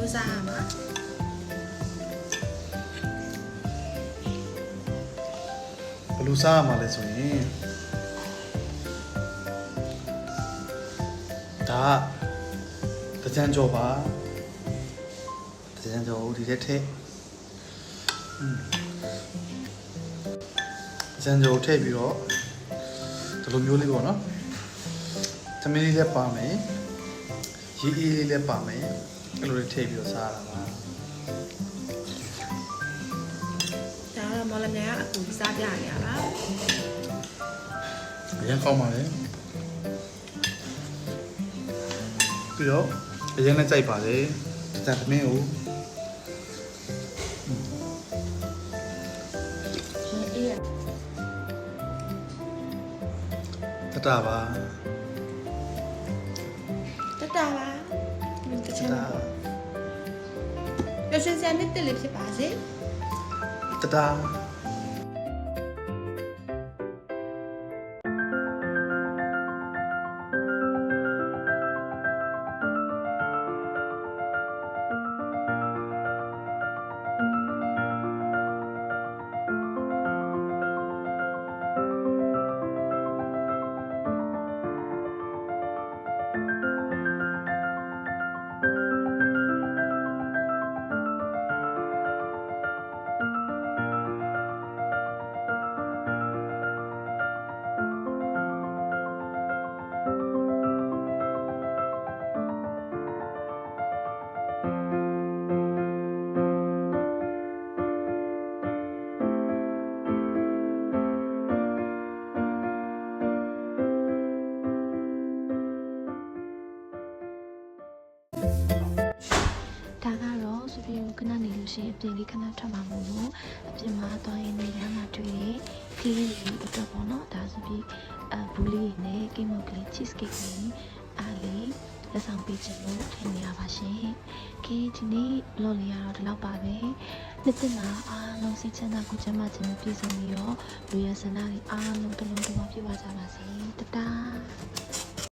Bersama. Berusaha malah soalnya. Tak, terjang coba, terjang jauh di detek. Terjang jauh teh biro, terlalu mulu ni bono. Cemili lepas me, ji lepas me, kalau di teh biro salah. Cara malamnya aku bisa jalan lah. Yang kau malah. Biro, yang nak cai pale, terjang me u. Tetap ah. Tetap lah. Minta cakap. Biasa saya ni telip siapa sih? Tetap.ဒါကတော့ဆိုပြီးခဏနေလို့ရှိရင်အပြင်လေးခဏထွက်မှာမို့လို့အပြင်မှာသွားရင်လည်းလမ်းမှာတွေ့တဲ့ခီးလေးအတွက်ပေါ့နော်ဒါဆိုပြီးဘူးလေးနဲ့ကိတ်မုတ်ကလေး cheese cake လေးအားလေးလက်ဆောင်ပေးချင်လို့ထင်နေရပါရှင်။ဒီနေ့လော်လီကတော့ဒီလောက်ပါပဲ။နှစ်သက်မှာအားလုံးစိတ်ချမ်းသာကိုယ်ချမ်းသာခြင်းနဲ့ပြည့်စုံပြီးတော့လူရဆန္ဒတွေအားလုံးတစ်လုံးတစ်ဝပြည့်ဝကြပါစေ။တတား